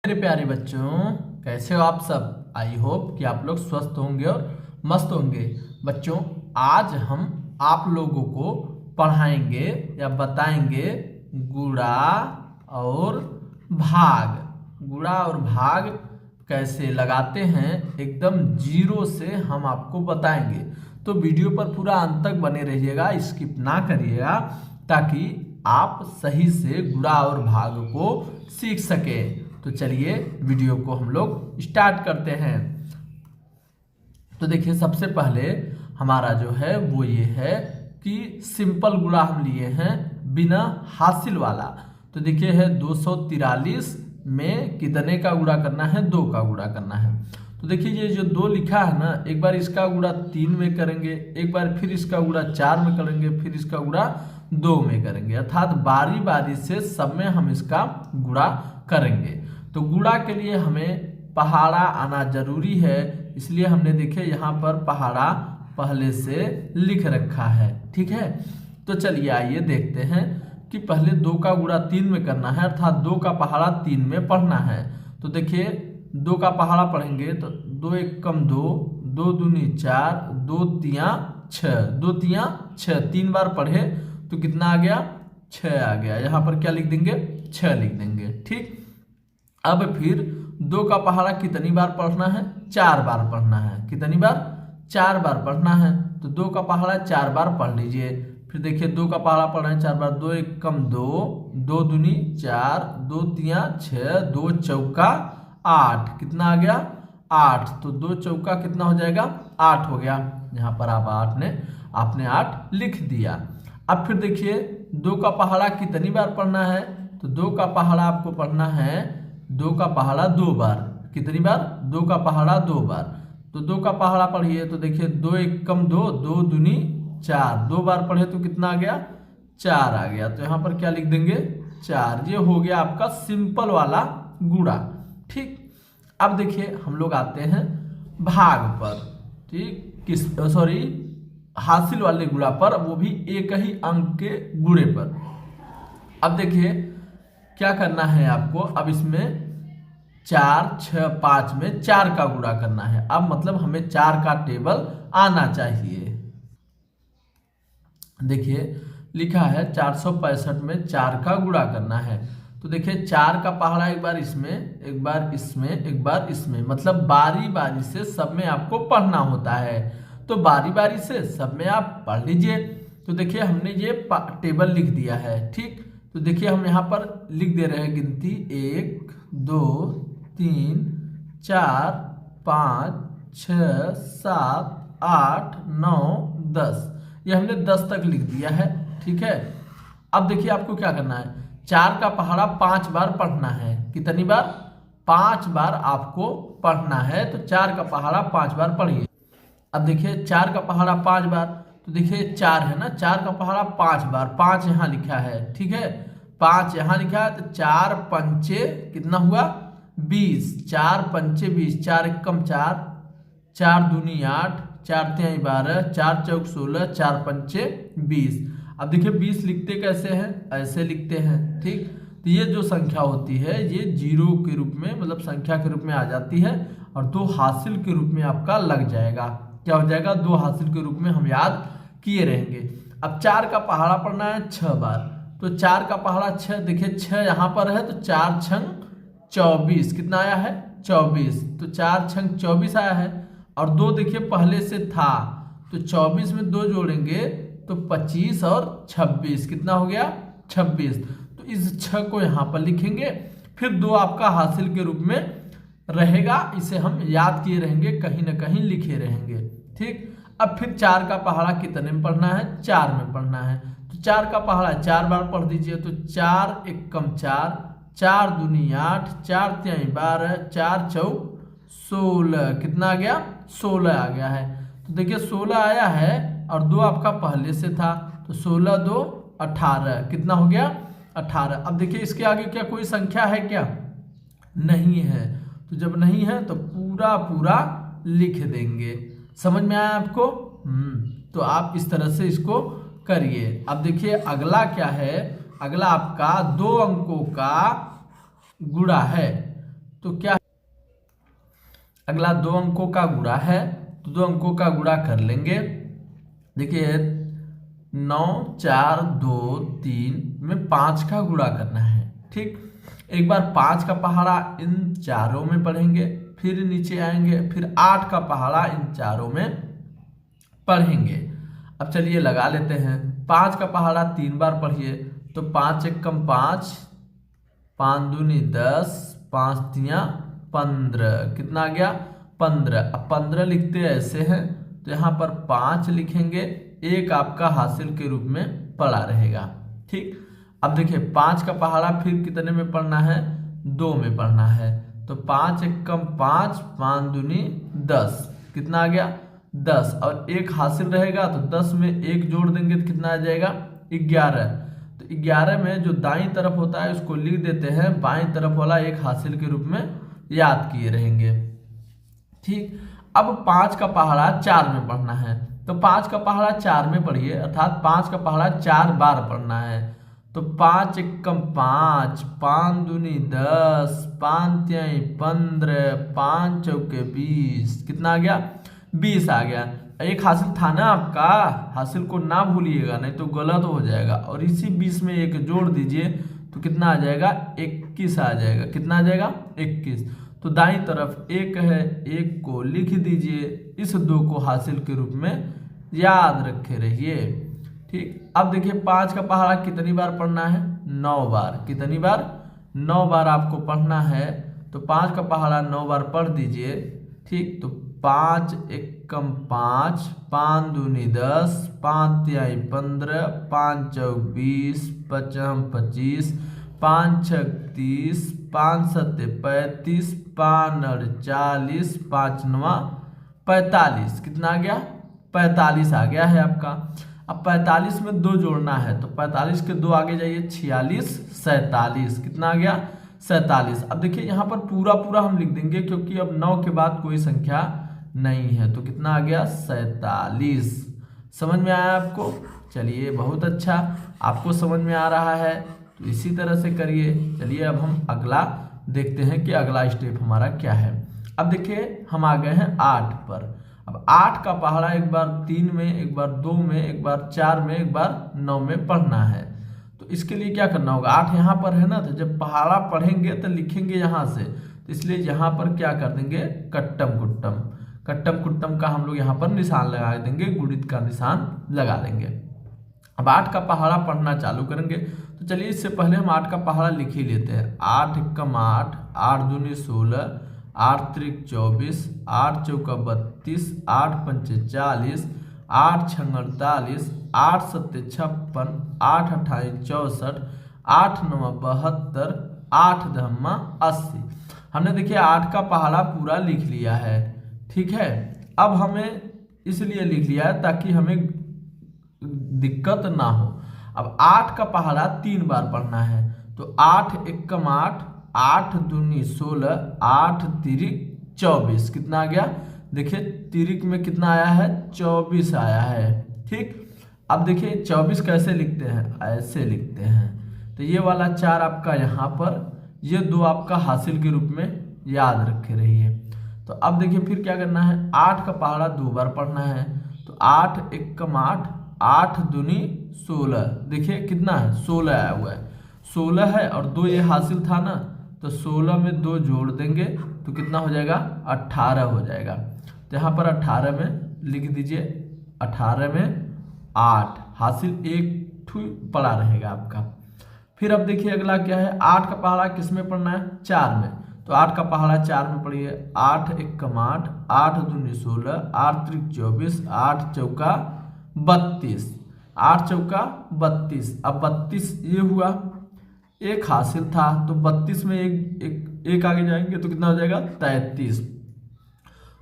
मेरे प्यारे बच्चों, कैसे हो आप सब। आई होप कि आप लोग स्वस्थ होंगे और मस्त होंगे। बच्चों, आज हम आप लोगों को पढ़ाएंगे या बताएंगे गुणा और भाग। गुणा और भाग कैसे लगाते हैं एकदम जीरो से हम आपको बताएंगे। तो वीडियो पर पूरा अंत तक बने रहिएगा, स्किप ना करिएगा, ताकि आप सही से गुणा और भाग को सीख सकें। तो चलिए वीडियो को हम लोग स्टार्ट करते हैं। तो देखिए, सबसे पहले हमारा जो है वो ये है कि सिंपल गुणा हम लिए हैं बिना हासिल वाला। तो देखिए है 243 में कितने का गुणा करना है, 2 का गुणा करना है। तो देखिए ये जो 2 लिखा है ना, एक बार इसका गुणा 3 में करेंगे, एक बार फिर इसका गुणा 4 में करेंगे, फिर इसका गुणा 2 में करेंगे, अर्थात बारी बारी से सब में हम इसका गुणा करेंगे। तो गुणा के लिए हमें पहाड़ा आना जरूरी है, इसलिए हमने देखे यहाँ पर पहाड़ा पहले से लिख रखा है। ठीक है, तो चलिए आइए देखते हैं कि पहले 2 का गुणा 3 में करना है, अर्थात 2 का पहाड़ा 3 में पढ़ना है। तो देखिए 2 का पहाड़ा पढ़ेंगे तो 2 एक कम 2, 2 दूनी 4, 2 तिया 6, 2 तिया 6, 3 बार पढ़े तो कितना आ गया, 6 आ गया। यहाँ पर क्या लिख देंगे, 6 लिख देंगे। ठीक, अब फिर 2 का पहाड़ा कितनी बार पढ़ना है, 4 बार पढ़ना है। कितनी बार, 4 बार पढ़ना है। तो 2 का पहाड़ा 4 बार पढ़ लीजिए। फिर देखिए 2 का पहाड़ा पढ़ रहे हैं 4 बार, 2 एक कम 2, 2 दूनी 4, 2 तिया 6, 2 चौका 8, कितना आ गया, 8। तो 2 चौका कितना हो जाएगा, 8 हो गया। यहाँ पर आप आपने 8 लिख दिया। अब फिर देखिए 2 का पहाड़ा कितनी बार पढ़ना है, तो 2 का पहाड़ा आपको पढ़ना है 2 का पहाड़ा 2 बार। कितनी बार, 2 का पहाड़ा 2 बार। तो 2 का पहाड़ा पढ़िए तो देखिए 2 एक कम 2, 2 दूनी 4, 2 बार पढ़े तो कितना आ गया, 4 आ गया। तो यहाँ पर क्या लिख देंगे, 4। ये हो गया आपका सिंपल वाला गुणा। ठीक, अब देखिए हम लोग आते हैं भाग पर। ठीक, हासिल वाले गुणा पर, वो भी एक ही अंक के गुणे पर। अब देखिए क्या करना है आपको, अब इसमें 4, 6, 5 में 4 का गुणा करना है। अब मतलब हमें 4 का टेबल आना चाहिए। देखिए लिखा है 465 में 4 का गुणा करना है। तो देखिए 4 का पहाड़ा एक बार इसमें, एक बार इसमें, एक बार इसमें, मतलब बारी बारी से सब में आपको पढ़ना होता है। तो बारी बारी से सब में आप पढ़ लीजिए। तो देखिए हमने ये टेबल लिख दिया है। ठीक, तो देखिए हम यहाँ पर लिख दे रहे हैं गिनती 1 2 3 4 5 6 7 8 9 10, ये हमने 10 तक लिख दिया है। ठीक है, अब देखिए आपको क्या करना है, 4 का पहाड़ा 5 बार पढ़ना है। कितनी बार, 5 बार आपको पढ़ना है। तो 4 का पहाड़ा 5 बार पढ़िए। अब देखिए 4 का पहाड़ा 5 बार, तो देखिए 4 है ना, 4 का पहाड़ा 5 बार, 5 यहाँ लिखा है। ठीक है, 5 यहाँ लिखा है। तो 4 पंचे कितना हुआ, 20, 4 पंचे 20, 4 एक कम 4, 4 दूनी 8, 4 तिहाई 12, 4 चौक 16, 4 पंचे 20। अब देखिए 20 लिखते कैसे हैं, ऐसे लिखते हैं। ठीक, तो ये जो संख्या होती है ये जीरो के रूप में, मतलब संख्या के रूप में आ जाती है, और 2 हासिल के रूप में आपका लग जाएगा। क्या हो जाएगा, 2 हासिल के रूप में हम याद किए रहेंगे। अब 4 का पहाड़ा पढ़ना है 6 बार। तो 4 का पहाड़ा 6, देखिए 6 यहाँ पर है, तो 4 छंग 24, कितना आया है, 24। तो 4 छंग 24 आया है। और 2 देखिए पहले से था, तो 24 में 2 जोड़ेंगे तो 25 और 26, कितना हो गया, 26। तो इस 6 को यहाँ पर लिखेंगे, फिर 2 आपका हासिल के रूप में रहेगा, इसे हम याद किए रहेंगे, कहीं ना कहीं लिखे रहेंगे। ठीक, अब फिर 4 का पहाड़ा कितने में पढ़ना है, 4 में पढ़ना है। तो 4 का पहाड़ा 4 बार पढ़ दीजिए। तो 4 एक कम 4, 4 दूनी 8, 4 तिहाई 12, 4 चौक 16, कितना आ गया, 16 आ गया है। तो देखिए 16 आया है, और 2 आपका पहले से था, तो 16 2 18, कितना हो गया, 18। अब देखिए इसके आगे क्या कोई संख्या है क्या, नहीं है। तो जब नहीं है तो पूरा पूरा लिख देंगे। समझ में आया आपको, तो आप इस तरह से इसको करिए। अब देखिए अगला क्या है, अगला आपका 2 अंकों का गुणा है। तो क्या अगला 2 अंकों का गुणा है, तो 2 अंकों का गुणा कर लेंगे। देखिए 9 4 2 3 में 5 का गुणा करना है। ठीक, एक बार 5 का पहाड़ा इन चारों में पढ़ेंगे, फिर नीचे आएंगे, फिर 8 का पहाड़ा इन चारों में पढ़ेंगे। अब चलिए लगा लेते हैं। 5 का पहाड़ा 3 बार पढ़िए, तो 5 एकम 5, 5 दूनी 10, 5 तिया 15, कितना आ गया 15। अब 15 लिखते ऐसे हैं, तो यहाँ पर 5 लिखेंगे, एक आपका हासिल के रूप में पड़ा रहेगा। ठीक, अब देखिए 5 का पहाड़ा फिर कितने में पढ़ना है, 2 में पढ़ना है, तो 5 एकम 5, 5 दूनी 10, कितना आ गया 10, और एक हासिल रहेगा, तो 10 में एक जोड़ देंगे तो कितना आ जाएगा 11। तो 11 में जो दाईं तरफ होता है उसको लिख देते हैं, बाईं तरफ वाला एक हासिल के रूप में याद किए रहेंगे। ठीक, अब 5 का पहाड़ा 4 में पढ़ना है, तो 5 का पहाड़ा 4 में पढ़िए, अर्थात 5 का पहाड़ा 4 बार पढ़ना है। तो 5 एकम 5, 5 दूनी 10, 5 तिहाई 15, 5 चौके 20, कितना आ गया 20 आ गया। एक हासिल था ना आपका, हासिल को ना भूलिएगा नहीं तो गलत हो जाएगा, और इसी 20 में एक जोड़ दीजिए तो कितना आ जाएगा 21 आ जाएगा, कितना आ जाएगा 21। तो दाईं तरफ एक है, एक को लिख दीजिए, इस 2 को हासिल के रूप में याद रखे रहिए। ठीक, अब देखिए 5 का पहाड़ा कितनी बार पढ़ना है, 9 बार, कितनी बार 9 बार आपको पढ़ना है, तो 5 का पहाड़ा 9 बार पढ़ दीजिए। ठीक, तो 5 एकम 5, 5 दूनी 10, 5 तिहाई 15, 5 चौक 20, 5 25, 5 छक 30, 5 सत्ते 35, 5 नर 40, 5 नवा 45, कितना आ गया 45 आ गया है आपका। अब 45 में 2 जोड़ना है, तो 45 के 2 आगे जाइए 46, 47, कितना आ गया 47। अब देखिए यहाँ पर पूरा पूरा हम लिख देंगे, क्योंकि अब 9 के बाद कोई संख्या नहीं है, तो कितना आ गया 47। समझ में आया आपको? चलिए बहुत अच्छा, आपको समझ में आ रहा है तो इसी तरह से करिए। चलिए अब हम अगला देखते हैं कि अगला स्टेप हमारा क्या है। अब देखिए हम आ गए हैं 8 पर। अब 8 का पहाड़ा एक बार 3 में, एक बार 2 में, एक बार 4 में, एक बार 9 में पढ़ना है। तो इसके लिए क्या करना होगा, 8 यहाँ पर है ना, तो जब पहाड़ा पढ़ेंगे तो लिखेंगे यहाँ से, तो इसलिए यहाँ पर क्या कर देंगे कट्टम कुट्टम, कट्टम कुट्टम का हम लोग यहाँ पर निशान लगा देंगे, गुणित का निशान लगा देंगे। अब 8 का पहाड़ा पढ़ना चालू करेंगे, तो चलिए इससे पहले हम 8 का पहाड़ा लिख ही लेते हैं। 8 एकम 8, 8 दूनी 16, 8 त्रिक 24, 8 चौका 32, 8 पंचे 40, 8 छंग 48, 8 सत्ते 56, 8 अठाई 64, 8 नवा 72, 8 धम्मा 80। हमने देखिए 8 का पहाड़ा पूरा लिख लिया है। ठीक है, अब हमें इसलिए लिख लिया है ताकि हमें दिक्कत ना हो। अब 8 का पहाड़ा 3 बार पढ़ना है, तो 8 एकम 8, 8 दूनी 16, 8 तिरिक 24, कितना आ गया देखिए तिरिक में कितना आया है 24 आया है। ठीक, अब देखिए 24 कैसे लिखते हैं, ऐसे लिखते हैं। तो ये वाला 4 आपका यहाँ पर, ये 2 आपका हासिल के रूप में याद रखे रहिए। तो अब देखिए फिर क्या करना है, 8 का पहाड़ा 2 बार पढ़ना है, तो 8 एकम 8, 8 दूनी 16, देखिए कितना है 16 आया हुआ है, 16 है और 2 ये हासिल था ना, तो 16 में 2 जोड़ देंगे तो कितना हो जाएगा 18 हो जाएगा। तो यहाँ पर 18 में लिख दीजिए, 18 में 8 हासिल एक पड़ा रहेगा आपका। फिर अब देखिए अगला क्या है, 8 का पहाड़ा किस में पढ़ना है 4 में, तो 8 का पहाड़ा 4 में पढ़िए। 8 एकम 8, 8 दूनी 16, 8 त्रिक 24, 8 चौका 32, 8 चौका 32। अब 32 ये हुआ, एक हासिल था, तो 32 में एक आगे जाएंगे तो कितना हो जाएगा 33।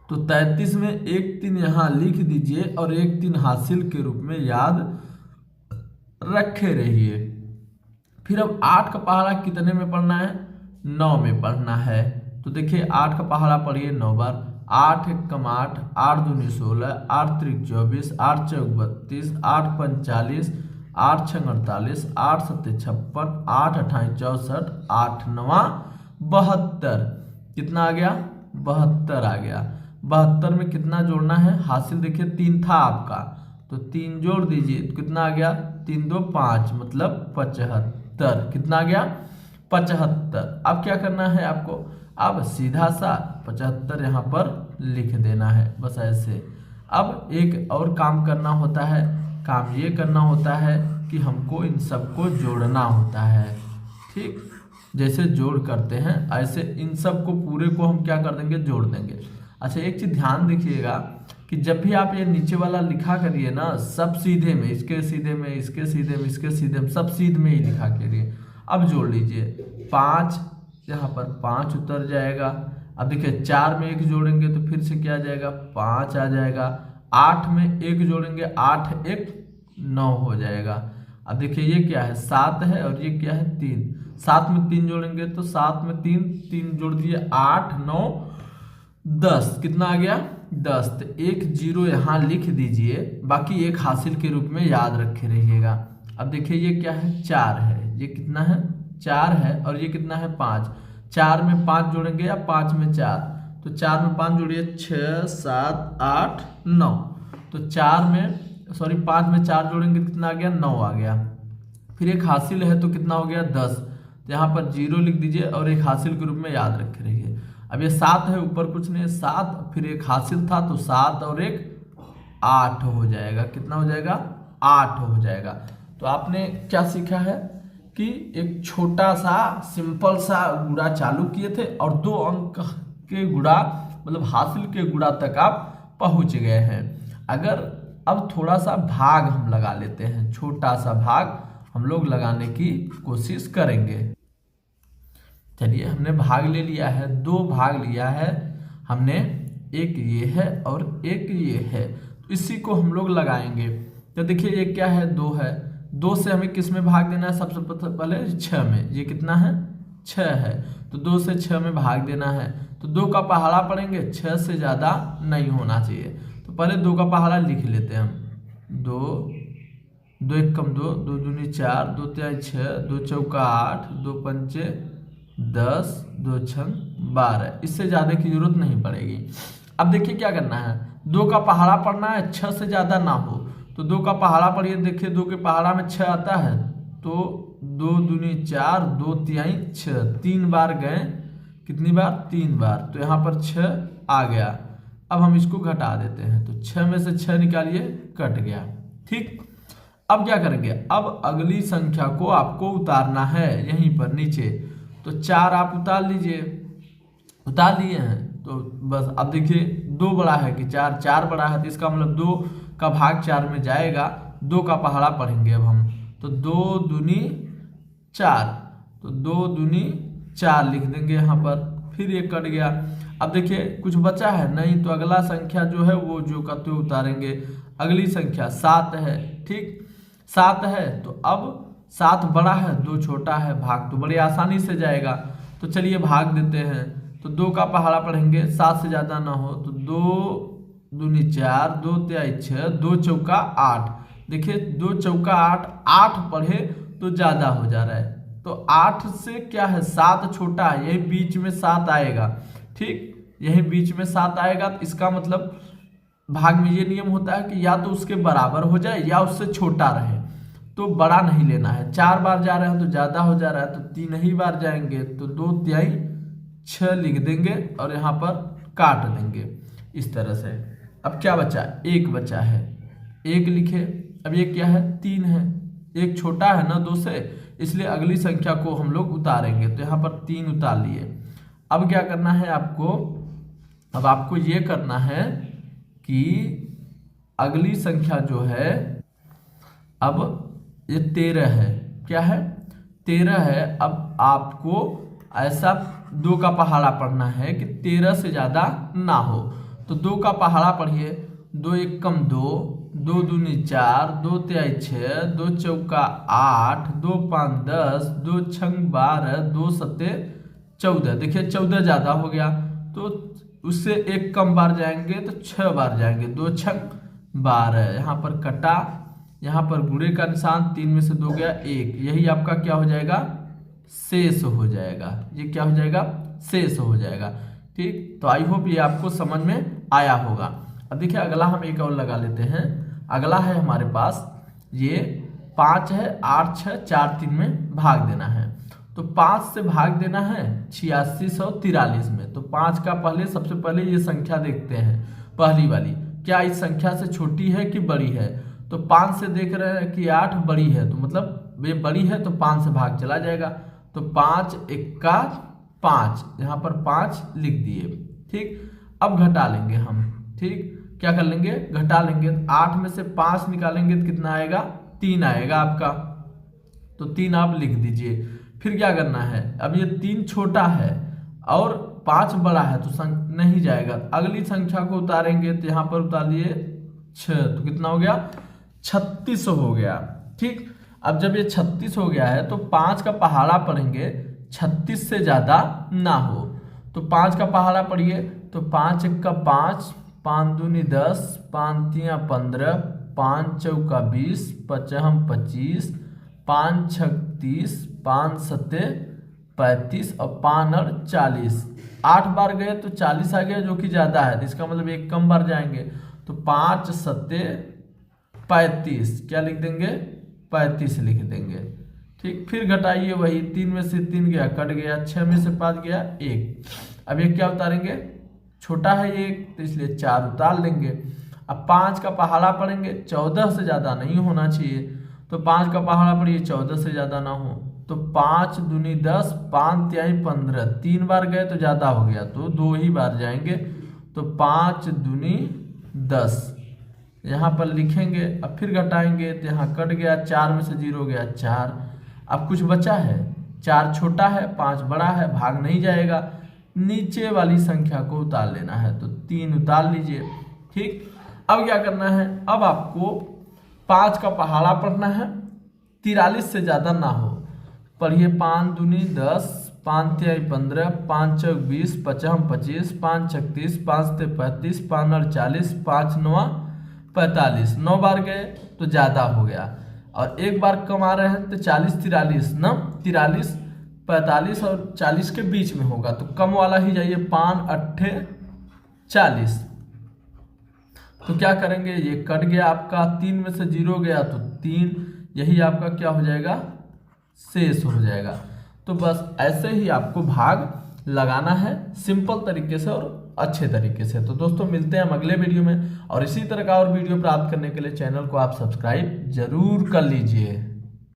तो 33 में 1 3 यहाँ लिख दीजिए और 1 3 हासिल के रूप में याद रखे रहिए। फिर अब 8 का पहाड़ा कितने में पढ़ना है 9 में पढ़ना है, तो देखिए 8 का पहाड़ा पढ़िए 9 बार। 8 एकम 8, 8 दूनी 16, 8 त्रिक 24, 8 चौक 32, 8 पंच 40, 8 छंग 48, 8 सत्ते 56, 8 अठाई 64, 8 नवा 72। कितना आ गया 72 आ गया। 72 में कितना जोड़ना है, हासिल देखिए 3 था आपका, तो 3 जोड़ दीजिए तो कितना आ गया 3 2 5 मतलब 75। कितना आ गया 75। अब क्या करना है आपको, अब सीधा सा 75 यहाँ पर लिख देना है, बस ऐसे। अब एक और काम करना होता है, काम ये करना होता है कि हमको इन सबको जोड़ना होता है। ठीक, जैसे जोड़ करते हैं ऐसे इन सब को पूरे को हम क्या कर देंगे, जोड़ देंगे। अच्छा एक चीज ध्यान देखिएगा कि जब भी आप ये नीचे वाला लिखा करिए ना, सब सीधे में, इसके सीधे में, इसके सीधे में, इसके सीधे में, सब सीध में ही लिखा करिए। अब जोड़ लीजिए 5, यहाँ पर 5 उतर जाएगा। अब देखिए 4 में 1 जोड़ेंगे तो फिर से क्या आ जाएगा 5 आ जाएगा। 8 में 1 जोड़ेंगे 8 1 9 हो जाएगा। अब देखिए ये क्या है 7 है और ये क्या है 3। 7 में 3 जोड़ेंगे तो 7 में 3 जोड़ दिए 8 9 10। कितना आ गया 10। तो 1 0 यहाँ लिख दीजिए, बाकी 1 हासिल के रूप में याद रखे रहिएगा। अब देखिए ये क्या है 4 है, ये कितना है 4 है और ये कितना है 5। 4 में 5 जोड़ेंगे या 5 में 4, तो 4 में 5 जोड़िए 6 7 8 9। तो 4 में 5 में 4 जोड़ेंगे कितना आ गया 9 आ गया। फिर 1 हासिल है तो कितना हो गया 10, तो यहाँ पर 0 लिख दीजिए और 1 हासिल के रूप में याद रखे रहिए। अब ये 7 है, ऊपर कुछ नहीं है 7, फिर 1 हासिल था तो 7 और 1 8 हो जाएगा। कितना हो जाएगा 8 हो जाएगा। तो आपने क्या सीखा है कि एक छोटा सा सिंपल सा गुणा चालू किए थे और 2 अंक के गुणा मतलब हासिल के गुणा तक आप पहुंच गए हैं। अगर अब थोड़ा सा भाग हम लगा लेते हैं, छोटा सा भाग हम लोग लगाने की कोशिश करेंगे। चलिए हमने भाग ले लिया है, 2 भाग लिया है हमने, एक ये है और एक ये है, तो इसी को हम लोग लगाएंगे। तो देखिए ये क्या है 2 है, 2 से हमें किस में भाग देना है, सबसे पहले 6 में। ये कितना है 6 है, तो 2 से 6 में भाग देना है। तो 2 का पहाड़ा पढ़ेंगे, 6 से ज़्यादा नहीं होना चाहिए। तो पहले 2 का पहाड़ा लिख लेते हैं हम। 2 2 1 कम 2, 2 दूनी 4, 2 3 6, 2 चौका 8, 2 पंचे 10, 2 छंग 12। इससे ज़्यादा की जरूरत नहीं पड़ेगी। अब देखिए क्या करना है, 2 का पहाड़ा पढ़ना है, 6 से ज़्यादा ना हो। तो 2 का पहाड़ा पढ़िए, देखिए 2 के पहाड़ा में 6 आता है, तो 2 दूनी 4, 2 तिहाई 6, 3 बार गए, कितनी बार 3 बार, तो यहाँ पर 6 आ गया। अब हम इसको घटा देते हैं, तो 6 में से 6 निकालिए, कट गया। ठीक, अब क्या करेंगे, अब अगली संख्या को आपको उतारना है यहीं पर नीचे। तो 4 आप उतार लीजिए, उतार लिए हैं तो बस। अब देखिए 2 बड़ा है कि 4 बड़ा है, तो इसका मतलब 2 का भाग 4 में जाएगा। 2 का पहाड़ा पढ़ेंगे अब हम, तो 2 दूनी 4, तो 2 दूनी 4 लिख देंगे यहाँ पर। फिर ये कट गया। अब देखिए कुछ बचा है नहीं, तो अगला संख्या जो है वो जो करते हुए उतारेंगे। अगली संख्या 7 है, ठीक 7 है, तो अब 7 बड़ा है 2 छोटा है, भाग तो बड़ी आसानी से जाएगा। तो चलिए भाग देते हैं, तो 2 का पहाड़ा पढ़ेंगे, 7 से ज़्यादा ना हो, तो 2 दूनी 4, 2 तिहाई 6, 2 चौका 8। देखिए 2 चौका 8, 8 पढ़े तो ज़्यादा हो जा रहा है, तो 8 से क्या है 7 छोटा है, यही बीच में 7 आएगा। ठीक, यही बीच में 7 आएगा, तो इसका मतलब भाग में ये नियम होता है कि या तो उसके बराबर हो जाए या उससे छोटा रहे, तो बड़ा नहीं लेना है। 4 बार जा रहे हैं तो ज़्यादा हो जा रहा है, तो 3 ही बार जाएंगे, तो 2 तिहाई 6 लिख देंगे और यहाँ पर काट देंगे इस तरह से। अब क्या बचा, 1 बचा है, 1 लिखे। अब ये क्या है 3 है, 1 छोटा है ना 2 से, इसलिए अगली संख्या को हम लोग उतारेंगे, तो यहाँ पर 3 उतार लिए। अब क्या करना है आपको, अब आपको ये करना है कि अगली संख्या जो है, अब ये 13 है, क्या है 13 है। अब आपको ऐसा 2 का पहाड़ा पढ़ना है कि 13 से ज़्यादा ना हो, तो 2 का पहाड़ा पढ़िए। 2 1 कम 2, 2 दूनी 4, 2 तिहाई 6, 2 चौका 8, 2 5 10, 2 छंग 12, 2 सत्ते 14। देखिए 14 ज़्यादा हो गया, तो उससे 1 कम बार जाएंगे तो 6 बार जाएंगे, 2 छंग 12। यहाँ पर कटा, यहाँ पर गुणे का निशान, 3 में से 2 गया 1, यही आपका क्या हो जाएगा शेष हो जाएगा। ये क्या हो जाएगा शेष हो जाएगा। ठीक, तो आई होप ये आपको समझ में आया होगा। अब देखिए अगला हम एक और लगा लेते हैं। अगला है हमारे पास ये 5 है, 8 6 4 3 में भाग देना है। तो 5 से भाग देना है 8643 में। तो 5 का पहले सबसे पहले ये संख्या देखते हैं, पहली वाली क्या इस संख्या से छोटी है कि बड़ी है। तो 5 से देख रहे हैं कि 8 बड़ी है, तो मतलब ये बड़ी है तो 5 से भाग चला जाएगा। तो 5 एक्का 5, यहाँ पर 5 लिख दिए। ठीक, अब घटा लेंगे हम। ठीक, क्या कर लेंगे, घटा लेंगे। 8 में से 5 निकालेंगे तो कितना आएगा, 3 आएगा आपका। तो 3 आप लिख दीजिए। फिर क्या करना है, अब ये 3 छोटा है और 5 बड़ा है तो नहीं जाएगा। अगली संख्या को उतारेंगे तो यहाँ पर उतार लिए 6, तो कितना हो गया, 36 हो गया। ठीक, अब जब ये 36 हो गया है तो 5 का पहाड़ा पढ़ेंगे 36 से ज्यादा ना हो। तो 5 का पहाड़ा पढ़िए, तो 5 एक्का 5, 5 दूनी 10, 5 तिया 15, 5 चौका 20, 5 25, 5 36, 5 सत्ते 35 और 5 और 40। 8 बार गए तो 40 आ गया जो कि ज्यादा है, तो इसका मतलब एक कम बार जाएंगे। तो 5 सत्ते 35, क्या लिख देंगे, 35 लिख देंगे। ठीक, फिर घटाइए वही, 3 में से 3 गया कट गया, 6 में से 5 गया 1। अब ये क्या उतारेंगे, छोटा है 1 तो इसलिए 4 उतार लेंगे। अब 5 का पहाड़ा पढ़ेंगे, 14 से ज्यादा नहीं होना चाहिए। तो 5 का पहाड़ा पढ़िए 14 से ज्यादा ना हो। तो 5 दूनी 10, 5 तिहाई 15, 3 बार गए तो ज्यादा हो गया तो 2 ही बार जाएंगे। तो 5 दूनी 10 यहाँ पर लिखेंगे। अब फिर घटाएंगे तो यहाँ कट गया, 4 में से 0 गया 4। अब कुछ बचा है, 4 छोटा है 5 बड़ा है, भाग नहीं जाएगा। नीचे वाली संख्या को उतार लेना है, तो 3 उतार लीजिए। ठीक, अब क्या करना है, अब आपको 5 का पहाड़ा पढ़ना है, 43 से ज्यादा ना हो। पढ़िए 5 दूनी 10, 5 तिहाई 15, 5 चौक 20, 5 25, 5 36, 5 ते 35, 5 और 40, 5 9 45। 9 बार गए तो ज्यादा हो गया और एक बार कम आ रहे हैं तो 40 43 ना, 43 45 और 40 के बीच में होगा तो कम वाला ही जाइए। 5 8 40। तो क्या करेंगे, ये कट गया आपका, 3 में से 0 गया तो 3, यही आपका क्या हो जाएगा, शेष हो जाएगा। तो बस ऐसे ही आपको भाग लगाना है, सिंपल तरीके से और अच्छे तरीके से। तो दोस्तों मिलते हैं हम अगले वीडियो में, और इसी तरह का और वीडियो प्राप्त करने के लिए चैनल को आप सब्सक्राइब जरूर कर लीजिए।